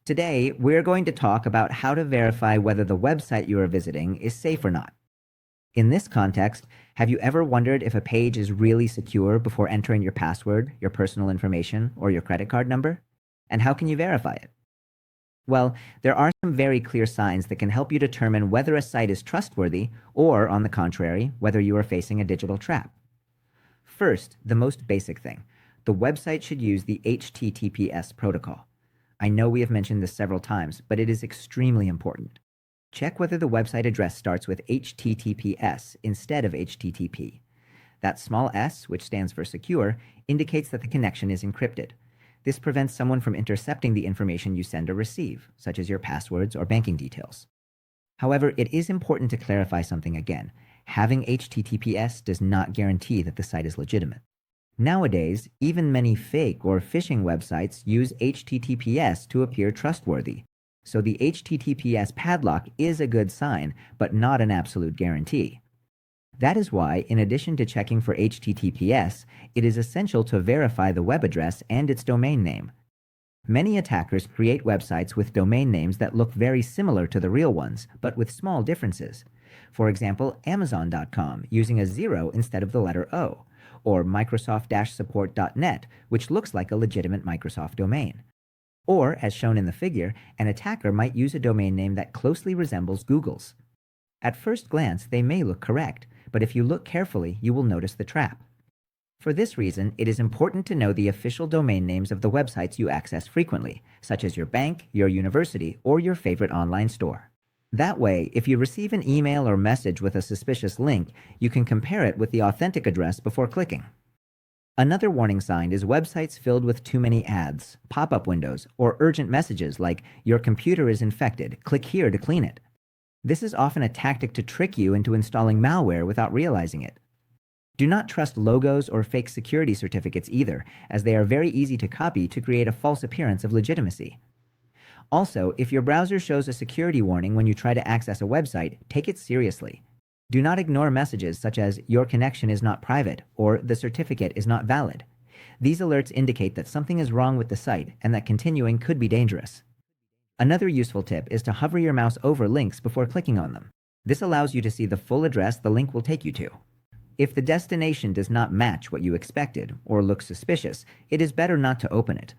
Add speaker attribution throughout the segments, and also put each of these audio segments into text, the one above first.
Speaker 1: Today, we're going to talk about how to verify whether the website you are visiting is safe or not. In this context, have you ever wondered if a page is really secure before entering your password, your personal information, or your credit card number? And how can you verify it? Well, there are some very clear signs that can help you determine whether a site is trustworthy or, on the contrary, whether you are facing a digital trap. First, the most basic thing. The website should use the HTTPS protocol. I know we have mentioned this several times, but it is extremely important. Check whether the website address starts with HTTPS instead of HTTP. That small s, which stands for secure, indicates that the connection is encrypted. This prevents someone from intercepting the information you send or receive, such as your passwords or banking details. However, it is important to clarify something again. Having HTTPS does not guarantee that the site is legitimate. Nowadays, even many fake or phishing websites use HTTPS to appear trustworthy. So the HTTPS padlock is a good sign, but not an absolute guarantee. That is why, in addition to checking for HTTPS, it is essential to verify the web address and its domain name. Many attackers create websites with domain names that look very similar to the real ones, but with small differences. For example, Amazon.com using a 0 instead of the letter O, or Microsoft-support.net, which looks like a legitimate Microsoft domain. Or, as shown in the figure, an attacker might use a domain name that closely resembles Google's. At first glance, they may look correct, but if you look carefully, you will notice the trap. For this reason, it is important to know the official domain names of the websites you access frequently, such as your bank, your university, or your favorite online store. That way, if you receive an email or message with a suspicious link, you can compare it with the authentic address before clicking. Another warning sign is websites filled with too many ads, pop-up windows, or urgent messages like, "Your computer is infected, click here to clean it." This is often a tactic to trick you into installing malware without realizing it. Do not trust logos or fake security certificates either, as they are very easy to copy to create a false appearance of legitimacy. Also, if your browser shows a security warning when you try to access a website, take it seriously. Do not ignore messages such as "Your connection is not private" or "The certificate is not valid." These alerts indicate that something is wrong with the site and that continuing could be dangerous. Another useful tip is to hover your mouse over links before clicking on them. This allows you to see the full address the link will take you to. If the destination does not match what you expected or looks suspicious, it is better not to open it.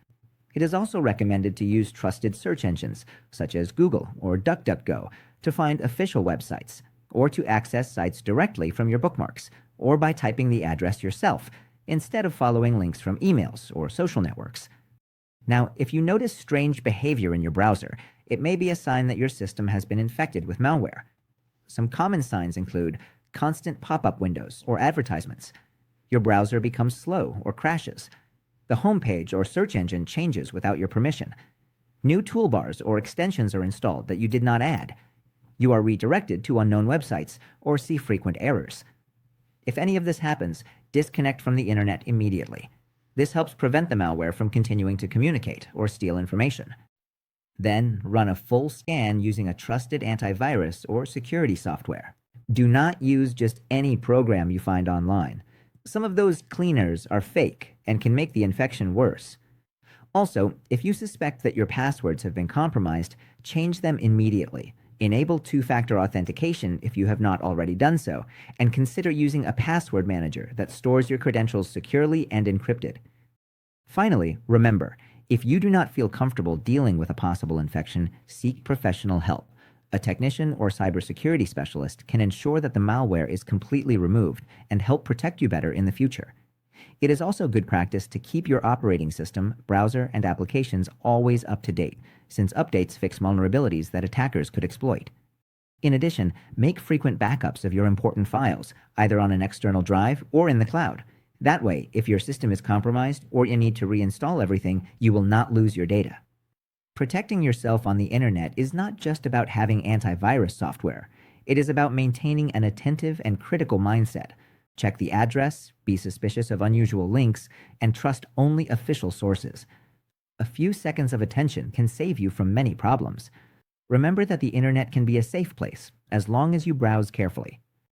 Speaker 1: It is also recommended to use trusted search engines, such as Google or DuckDuckGo, to find official websites, or to access sites directly from your bookmarks, or by typing the address yourself, instead of following links from emails or social networks. Now, if you notice strange behavior in your browser, it may be a sign that your system has been infected with malware. Some common signs include constant pop-up windows or advertisements. Your browser becomes slow or crashes. The homepage or search engine changes without your permission. New toolbars or extensions are installed that you did not add. You are redirected to unknown websites or see frequent errors. If any of this happens, disconnect from the internet immediately. This helps prevent the malware from continuing to communicate or steal information. Then, run a full scan using a trusted antivirus or security software. Do not use just any program you find online. Some of those cleaners are fake and can make the infection worse. Also, if you suspect that your passwords have been compromised, change them immediately. Enable two-factor authentication if you have not already done so, and consider using a password manager that stores your credentials securely and encrypted. Finally, remember, if you do not feel comfortable dealing with a possible infection, seek professional help. A technician or cybersecurity specialist can ensure that the malware is completely removed and help protect you better in the future. It is also good practice to keep your operating system, browser, and applications always up to date, since updates fix vulnerabilities that attackers could exploit. In addition, make frequent backups of your important files, either on an external drive or in the cloud. That way, if your system is compromised or you need to reinstall everything, you will not lose your data. Protecting yourself on the internet is not just about having antivirus software. It is about maintaining an attentive and critical mindset. Check the address, be suspicious of unusual links, and trust only official sources. A few seconds of attention can save you from many problems. Remember that the internet can be a safe place, as long as you browse carefully.